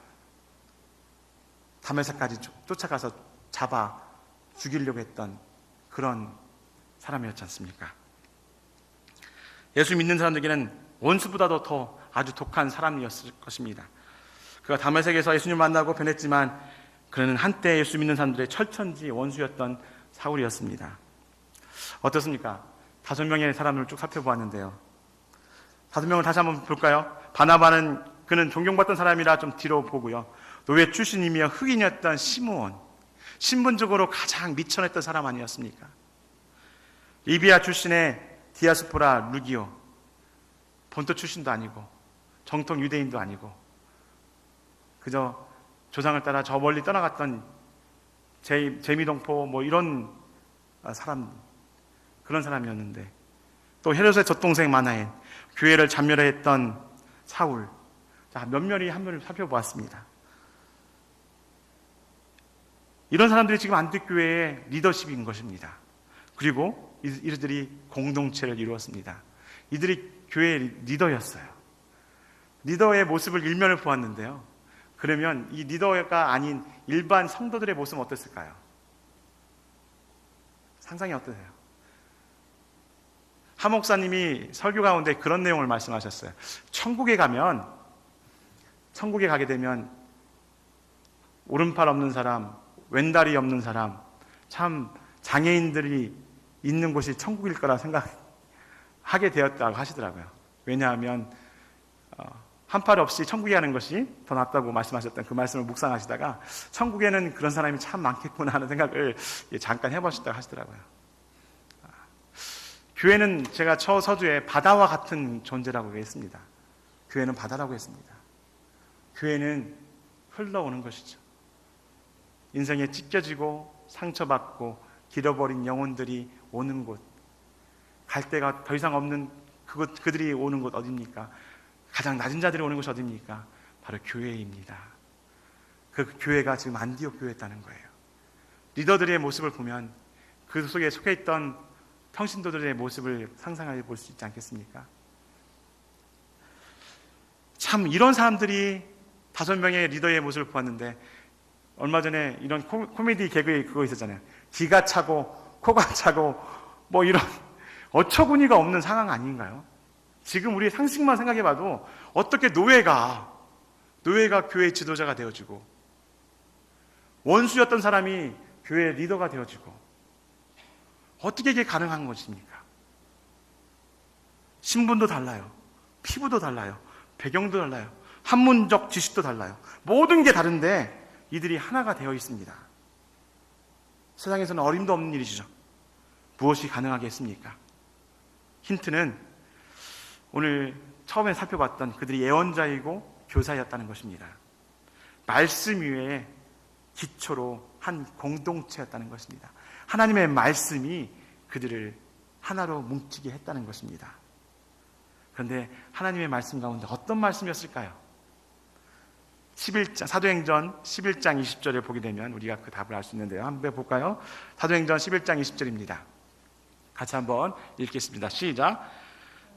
다메섹까지 쫓아가서 잡아 죽이려고 했던 그런 사람이었지 않습니까? 예수 믿는 사람들에게는 원수보다도 더 아주 독한 사람이었을 것입니다. 그가 다메섹에서 예수님을 만나고 변했지만, 그는 한때 예수 믿는 사람들의 철천지 원수였던 사울이었습니다. 어떻습니까? 5명의 사람을 쭉 살펴보았는데요. 5명을 다시 한번 볼까요? 바나바는, 그는 존경받던 사람이라 좀 뒤로 보고요. 노예 출신이며 흑인이었던 시므온, 신분적으로 가장 미천했던 사람 아니었습니까? 리비아 출신의 디아스포라 루기오, 본토 출신도 아니고 정통 유대인도 아니고 그저 조상을 따라 저 멀리 떠나갔던 재미동포 뭐 이런 사람, 그런 사람이었는데, 또 헤롯의 젖동생 마나엔, 교회를 잔멸했던 사울. 자, 면면히 한 면을 살펴보았습니다. 이런 사람들이 지금 안디옥교회의 리더십인 것입니다. 그리고 이들이 공동체를 이루었습니다. 이들이 교회의 리더였어요. 리더의 모습을 일면을 보았는데요. 그러면 이 리더가 아닌 일반 성도들의 모습은 어땠을까요? 상상이 어떠세요? 하 목사님이 설교 가운데 그런 내용을 말씀하셨어요. 천국에 가게 되면 오른팔 없는 사람, 왼다리 없는 사람, 참 장애인들이 있는 곳이 천국일 거라 생각하게 되었다고 하시더라고요. 왜냐하면 한 팔 없이 천국에 가는 것이 더 낫다고 말씀하셨던 그 말씀을 묵상하시다가 천국에는 그런 사람이 참 많겠구나 하는 생각을 잠깐 해보셨다고 하시더라고요. 교회는 제가 서두에 바다와 같은 존재라고 했습니다. 교회는 바다라고 했습니다. 교회는 흘러오는 것이죠. 인생에 찢겨지고 상처받고 길어버린 영혼들이 오는 곳, 갈 데가 더 이상 없는 그들이 오는 곳 어디입니까? 가장 낮은 자들이 오는 곳이 어디입니까? 바로 교회입니다. 그 교회가 지금 안디옥 교회였다는 거예요. 리더들의 모습을 보면 그 속에 속해 있던 평신도들의 모습을 상상해 볼 수 있지 않겠습니까? 참 이런 사람들이 5명의 리더의 모습을 보았는데, 얼마 전에 이런 코미디 개그에 그거 있었잖아요. 기가 차고 코가 차고 뭐 이런 어처구니가 없는 상황 아닌가요? 지금 우리 상식만 생각해봐도 어떻게 노예가 교회의 지도자가 되어지고, 원수였던 사람이 교회의 리더가 되어지고, 어떻게 이게 가능한 것입니까? 신분도 달라요. 피부도 달라요. 배경도 달라요. 학문적 지식도 달라요. 모든 게 다른데 이들이 하나가 되어 있습니다. 세상에서는 어림도 없는 일이죠. 무엇이 가능하겠습니까? 힌트는 오늘 처음에 살펴봤던 그들이 예언자이고 교사였다는 것입니다. 말씀 위에 기초로 한 공동체였다는 것입니다. 하나님의 말씀이 그들을 하나로 뭉치게 했다는 것입니다. 그런데 하나님의 말씀 가운데 어떤 말씀이었을까요? 사도행전 11장 20절을 보게 되면 우리가 그 답을 알 수 있는데요. 한번 볼까요? 사도행전 11장 20절입니다. 같이 한번 읽겠습니다. 시작.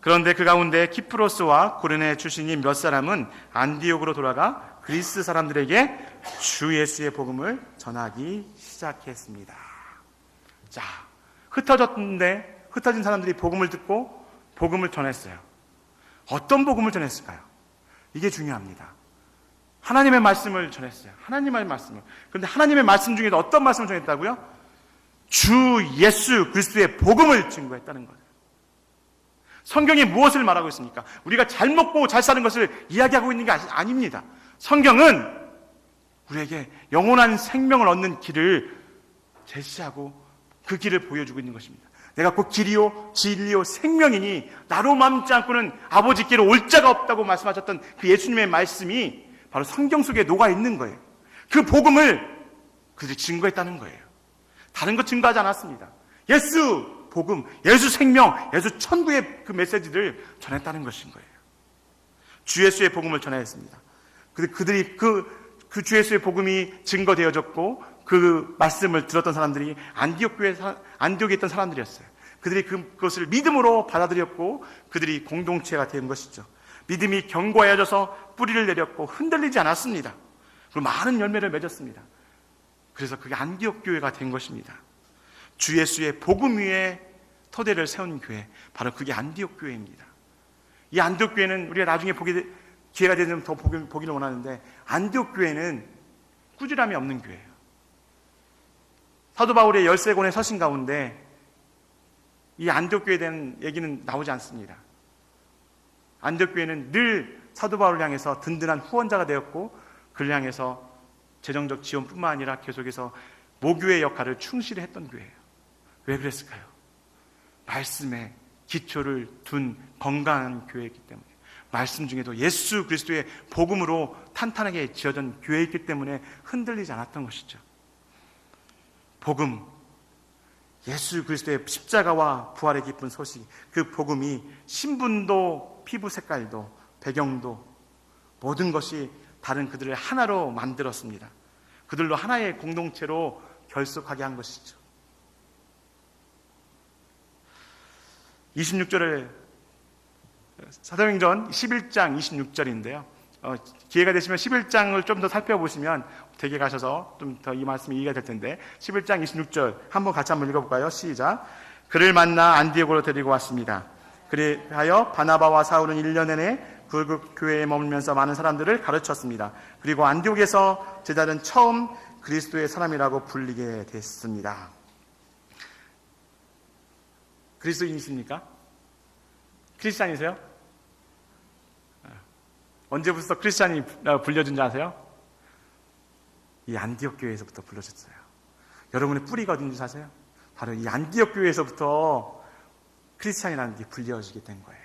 그런데 그 가운데 키프로스와 고르네 출신인 몇 사람은 안디옥으로 돌아가 그리스 사람들에게 주 예수의 복음을 전하기 시작했습니다. 자, 흩어진 사람들이 복음을 듣고 복음을 전했어요. 어떤 복음을 전했을까요? 이게 중요합니다. 하나님의 말씀을 전했어요. 하나님의 말씀을. 그런데 하나님의 말씀 중에도 어떤 말씀을 전했다고요? 주 예수 그리스도의 복음을 증거했다는 거예요. 성경이 무엇을 말하고 있습니까? 우리가 잘 먹고 잘 사는 것을 이야기하고 있는 게 아닙니다. 성경은 우리에게 영원한 생명을 얻는 길을 제시하고 그 길을 보여주고 있는 것입니다. 내가 곧 길이요 진리요 생명이니 나로 맘지 않고는 아버지께로 올 자가 없다고 말씀하셨던 그 예수님의 말씀이 바로 성경 속에 녹아 있는 거예요. 그 복음을 그들이 증거했다는 거예요. 다른 것 증거하지 않았습니다. 예수 복음, 예수 생명, 예수 천국의 그 메시지를 전했다는 것인 거예요. 주 예수의 복음을 전했습니다. 그들이 그 주 예수의 복음이 증거되어졌고 그 말씀을 들었던 사람들이 안디옥에 있던 사람들이었어요. 그들이 그것을 믿음으로 받아들였고 그들이 공동체가 된 것이죠. 믿음이 견고해져서 뿌리를 내렸고 흔들리지 않았습니다. 그리고 많은 열매를 맺었습니다. 그래서 그게 안디옥 교회가 된 것입니다. 주 예수의 복음 위에 토대를 세운 교회, 바로 그게 안디옥 교회입니다. 이 안디옥 교회는 우리가 나중에 기회가 되면 더 보기를 원하는데, 안디옥 교회는 꾸지람이 없는 교회예요. 사도 바울의 13권의 서신 가운데 이 안디옥 교회에 대한 얘기는 나오지 않습니다. 안디옥 교회는 늘 사도 바울을 향해서 든든한 후원자가 되었고, 그를 향해서 재정적 지원뿐만 아니라 계속해서 모교의 역할을 충실히 했던 교회예요. 왜 그랬을까요? 말씀에 기초를 둔 건강한 교회이기 때문에, 말씀 중에도 예수 그리스도의 복음으로 탄탄하게 지어진 교회이기 때문에 흔들리지 않았던 것이죠. 복음, 예수 그리스도의 십자가와 부활의 기쁜 소식, 그 복음이 신분도 피부 색깔도 배경도 모든 것이 다른 그들을 하나로 만들었습니다. 그들로 하나의 공동체로 결속하게 한 것이죠. 26절을 사도행전 11장 26절인데요. 기회가 되시면 11장을 좀 더 살펴보시면 댁에 가셔서 좀 더 이 말씀이 이해가 될 텐데 11장 26절 한번 같이 한번 읽어볼까요? 시작. 그를 만나 안디옥으로 데리고 왔습니다. 그리하여 바나바와 사울은 1년 내내 그 교회에 머물면서 많은 사람들을 가르쳤습니다. 그리고 안디옥에서 제자들은 처음 그리스도의 사람이라고 불리게 됐습니다. 그리스도인이십니까? 크리스찬이세요? 언제부터 크리스찬이 불려준 줄 아세요? 이 안디옥 교회에서부터 불러줬어요. 여러분의 뿌리가 어딘지 아세요? 바로 이 안디옥 교회에서부터 크리스찬이라는 게 불려지게 된 거예요.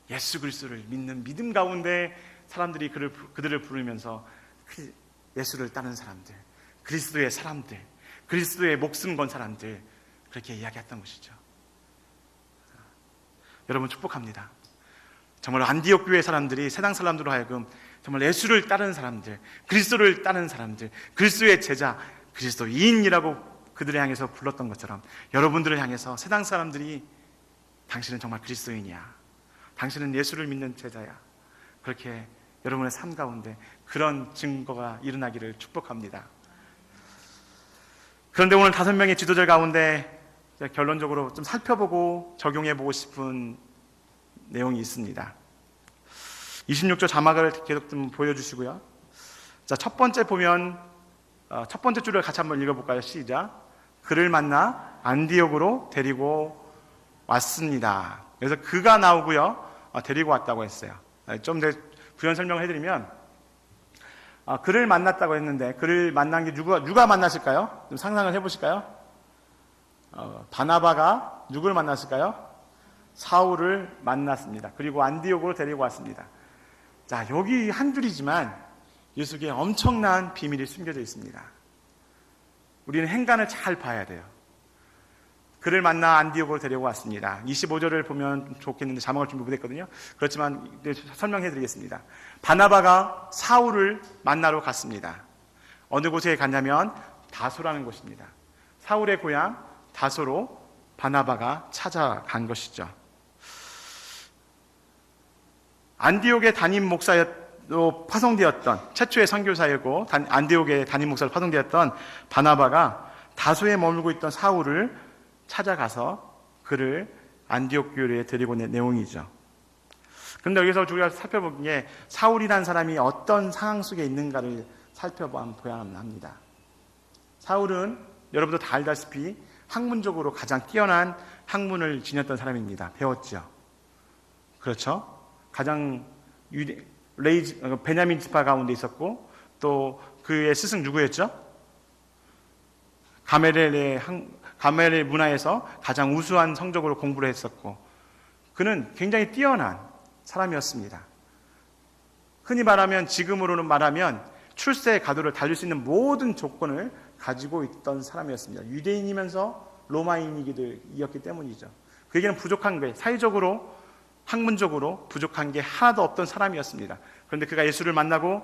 예수 그리스도를 믿는 믿음 가운데 사람들이 그들을 부르면서 예수를 따르는 사람들, 그리스도의 사람들, 그리스도의 목숨 건 사람들, 그렇게 이야기했던 것이죠. 여러분 축복합니다. 정말 안디옥 교회 사람들이 세상 사람들로 하여금 정말 예수를 따르는 사람들, 그리스도를 따르는 사람들, 그리스도의 제자, 그리스도인이라고 그들을 향해서 불렀던 것처럼 여러분들을 향해서 세상 사람들이 당신은 정말 그리스도인이야, 당신은 예수를 믿는 제자야, 그렇게 여러분의 삶 가운데 그런 증거가 일어나기를 축복합니다. 그런데 오늘 5명의 지도자 가운데 결론적으로 좀 살펴보고 적용해보고 싶은 내용이 있습니다. 26절 자막을 계속 좀 보여주시고요. 자, 첫 번째 보면 첫 번째 줄을 같이 한번 읽어볼까요? 시작. 그를 만나 안디옥으로 데리고 왔습니다. 그래서 그가 나오고요, 데리고 왔다고 했어요. 좀 더 부연 설명을 해드리면 그를 만났다고 했는데 그를 만난 게 누가 만났을까요? 좀 상상을 해보실까요? 바나바가 누구를 만났을까요? 사울을 만났습니다. 그리고 안디옥으로 데리고 왔습니다. 자, 여기 한 줄이지만 이 속에 엄청난 비밀이 숨겨져 있습니다. 우리는 행간을 잘 봐야 돼요. 그를 만나 안디옥으로 데리고 왔습니다. 25절을 보면 좋겠는데 자막을 준비 못했거든요. 그렇지만 설명해 드리겠습니다. 바나바가 사울을 만나러 갔습니다. 어느 곳에 갔냐면 다소라는 곳입니다. 사울의 고향 다소로 바나바가 찾아간 것이죠. 안디옥의 담임 목사로 파송되었던 최초의 선교사이고 안디옥의 담임 목사로 파송되었던 바나바가 다소에 머물고 있던 사울을 찾아가서 그를 안디옥 교회에 데리고 온 내용이죠. 그런데 여기서 우리가 살펴본 게 사울이라는 사람이 어떤 상황 속에 있는가를 살펴봐야 합니다. 사울은 여러분도 다 알다시피 학문적으로 가장 뛰어난 학문을 지녔던 사람입니다. 배웠죠. 그렇죠? 가장 베냐민 지파 가운데 있었고 또 그의 스승 누구였죠? 가멜의 문화에서 가장 우수한 성적으로 공부를 했었고 그는 굉장히 뛰어난 사람이었습니다. 흔히 말하면 지금으로는 말하면 출세 가도를 달릴 수 있는 모든 조건을 가지고 있던 사람이었습니다. 유대인이면서 로마인이었기 때문이죠. 그에게는 부족한 게 사회적으로 학문적으로 부족한 게 하나도 없던 사람이었습니다. 그런데 그가 예수를 만나고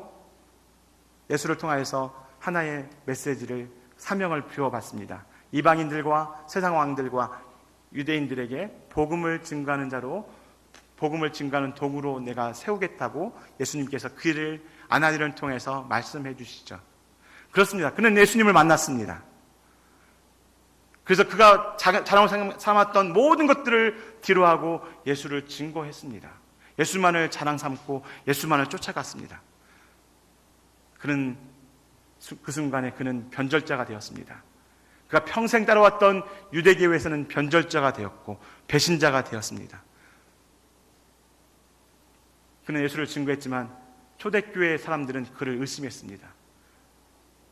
예수를 통하여서 하나의 메시지를 사명을 부여받습니다. 이방인들과 세상 왕들과 유대인들에게 복음을 증거하는 자로 복음을 증거하는 도구로 내가 세우겠다고 예수님께서 그를 아나니를 통해서 말씀해 주시죠. 그렇습니다. 그는 예수님을 만났습니다. 그래서 그가 자랑으로 삼았던 모든 것들을 뒤로하고 예수를 증거했습니다. 예수만을 자랑 삼고 예수만을 쫓아갔습니다. 그 순간에 그는 변절자가 되었습니다. 그가 평생 따라왔던 유대교회에서는 변절자가 되었고 배신자가 되었습니다. 그는 예수를 증거했지만 초대교회 사람들은 그를 의심했습니다.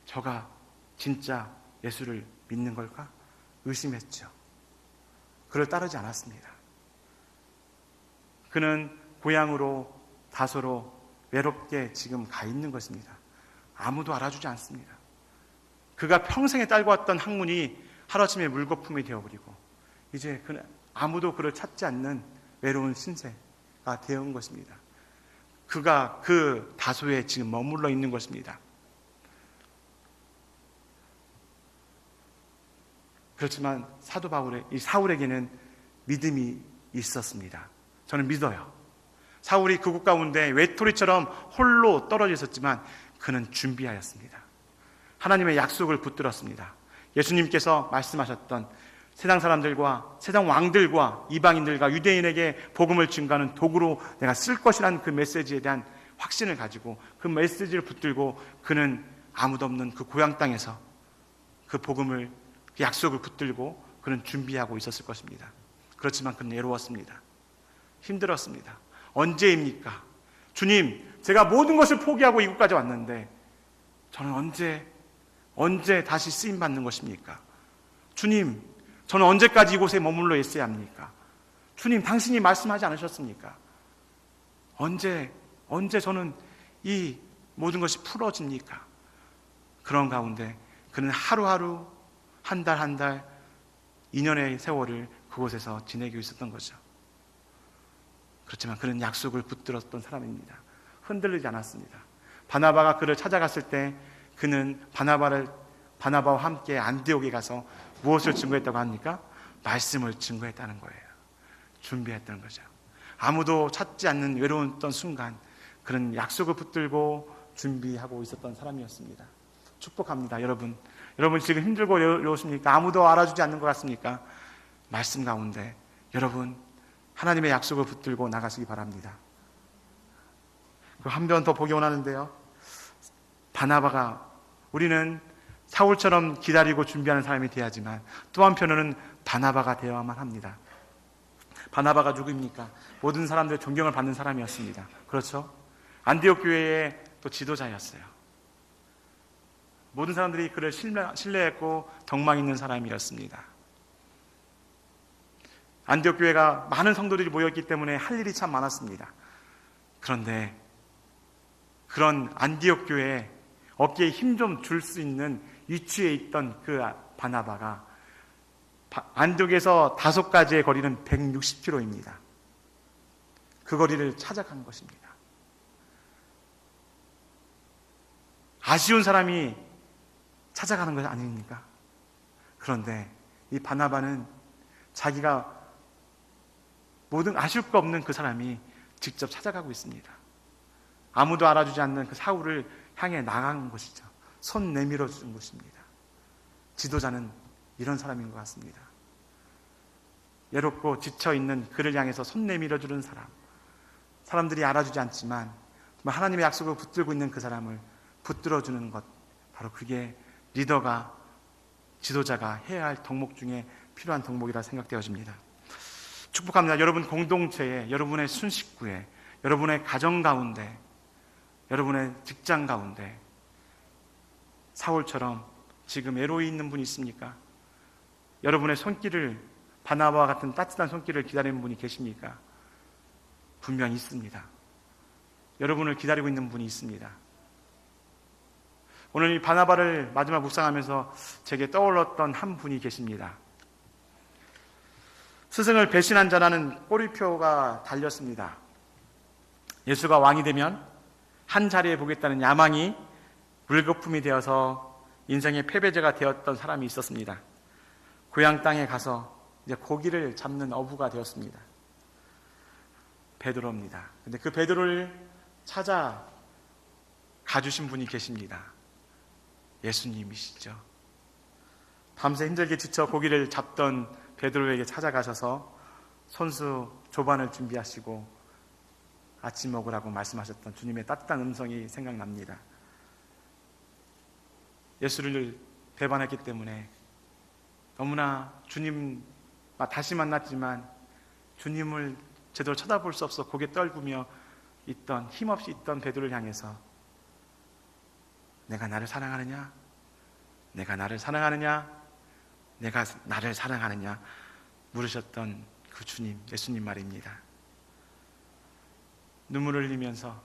저가 진짜 예수를 믿는 걸까? 의심했죠. 그를 따르지 않았습니다. 그는 고향으로 다소로 외롭게 지금 가 있는 것입니다. 아무도 알아주지 않습니다. 그가 평생에 딸궈왔던 학문이 하루아침에 물거품이 되어버리고 이제 아무도 그를 찾지 않는 외로운 신세가 되어온 것입니다. 그가 그 다소에 지금 머물러 있는 것입니다. 그렇지만 사도 이 사울에게는 믿음이 있었습니다. 저는 믿어요. 사울이 그곳 가운데 외톨이처럼 홀로 떨어져 있었지만 그는 준비하였습니다. 하나님의 약속을 붙들었습니다. 예수님께서 말씀하셨던 세상 사람들과 세상 왕들과 이방인들과 유대인에게 복음을 증거하는 도구로 내가 쓸 것이라는 그 메시지에 대한 확신을 가지고 그 메시지를 붙들고 그는 아무도 없는 그 고향 땅에서 그 복음을, 그 약속을 붙들고 그는 준비하고 있었을 것입니다. 그렇지만 그는 외로웠습니다. 힘들었습니다. 언제입니까? 주님, 제가 모든 것을 포기하고 이곳까지 왔는데 저는 언제 다시 쓰임 받는 것입니까? 주님, 저는 언제까지 이곳에 머물러 있어야 합니까? 주님, 당신이 말씀하지 않으셨습니까? 언제 저는 이 모든 것이 풀어집니까? 그런 가운데 그는 하루하루, 한 달, 2년의 세월을 그곳에서 지내고 있었던 거죠. 그렇지만 그는 약속을 붙들었던 사람입니다. 흔들리지 않았습니다. 바나바가 그를 찾아갔을 때 그는 바나바와 함께 안디옥에 가서 무엇을 증거했다고 합니까? 말씀을 증거했다는 거예요. 준비했다는 거죠. 아무도 찾지 않는 외로웠던 순간 그는 약속을 붙들고 준비하고 있었던 사람이었습니다. 축복합니다. 여러분 지금 힘들고 외로우십니까? 아무도 알아주지 않는 것 같습니까? 말씀 가운데 여러분 하나님의 약속을 붙들고 나가시기 바랍니다. 한 편 더 보기 원하는데요. 바나바가, 우리는 사울처럼 기다리고 준비하는 사람이 되어야지만 또 한편으로는 바나바가 되어야만 합니다. 바나바가 누구입니까? 모든 사람들의 존경을 받는 사람이었습니다. 그렇죠? 안디옥 교회의 또 지도자였어요. 모든 사람들이 그를 신뢰했고 덕망 있는 사람이었습니다. 안디옥 교회가 많은 성도들이 모였기 때문에 할 일이 참 많았습니다. 그런데 그런 안디옥 교회에 어깨에 힘 좀 줄 수 있는 위치에 있던 그 바나바가 안디옥에서 5가지의 거리는 160km입니다. 그 거리를 찾아간 것입니다. 아쉬운 사람이 찾아가는 것 아닙니까? 그런데 이 바나바는 자기가 모든 아쉬울 거 없는 그 사람이 직접 찾아가고 있습니다. 아무도 알아주지 않는 그 사울을 향해 나간 것이죠. 손 내밀어 주는 것입니다. 지도자는 이런 사람인 것 같습니다. 외롭고 지쳐있는 그를 향해서 손 내밀어 주는 사람, 사람들이 알아주지 않지만 정말 하나님의 약속을 붙들고 있는 그 사람을 붙들어주는 것, 바로 그게 리더가, 지도자가 해야 할 덕목 중에 필요한 덕목이라 생각되어집니다. 축복합니다. 여러분 공동체에, 여러분의 순식구에, 여러분의 가정 가운데, 여러분의 직장 가운데 사울처럼 지금 외로이 있는 분이 있습니까? 여러분의 손길을, 바나바와 같은 따뜻한 손길을 기다리는 분이 계십니까? 분명히 있습니다. 여러분을 기다리고 있는 분이 있습니다. 오늘 이 바나바를 마지막 묵상하면서 제게 떠올랐던 한 분이 계십니다. 스승을 배신한 자라는 꼬리표가 달렸습니다. 예수가 왕이 되면 한 자리에 보겠다는 야망이 물거품이 되어서 인생의 패배자가 되었던 사람이 있었습니다. 고향 땅에 가서 이제 고기를 잡는 어부가 되었습니다. 베드로입니다. 근데 그 베드로를 찾아 가주신 분이 계십니다. 예수님이시죠. 밤새 힘들게 지쳐 고기를 잡던 베드로에게 찾아가셔서 손수 조반을 준비하시고 아침 먹으라고 말씀하셨던 주님의 따뜻한 음성이 생각납니다. 예수를 배반했기 때문에 너무나 주님 다시 만났지만 주님을 제대로 쳐다볼 수 없어 고개 떨구며 있던, 힘없이 있던 베드로를 향해서 내가 나를 사랑하느냐? 내가 나를 사랑하느냐? 내가 나를 사랑하느냐? 물으셨던 그 주님, 예수님 말입니다. 눈물을 흘리면서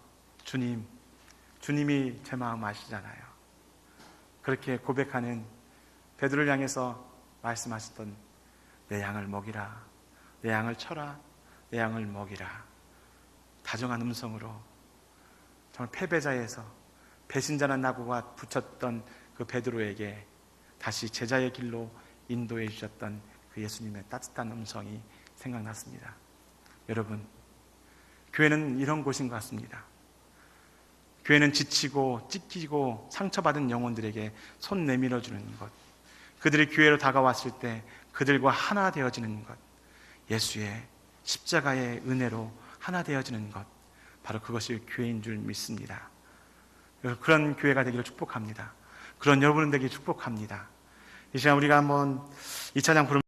주님이 제 마음 아시잖아요. 그렇게 고백하는 베드로를 향해서 말씀하셨던 내 양을 먹이라, 내 양을 쳐라, 내 양을 먹이라. 다정한 음성으로 정말 패배자에서 배신자는 나고가 붙였던 그 베드로에게 다시 제자의 길로 인도해 주셨던 그 예수님의 따뜻한 음성이 생각났습니다. 여러분, 교회는 이런 곳인 것 같습니다. 교회는 지치고 찢기고 상처받은 영혼들에게 손 내밀어 주는 것, 그들이 교회로 다가왔을 때 그들과 하나 되어지는 것, 예수의 십자가의 은혜로 하나 되어지는 것, 바로 그것이 교회인 줄 믿습니다. 그런 교회가 되기를 축복합니다. 그런 여러분 되기를 축복합니다. 이 시간 우리가 한번 이 찬양 부르면서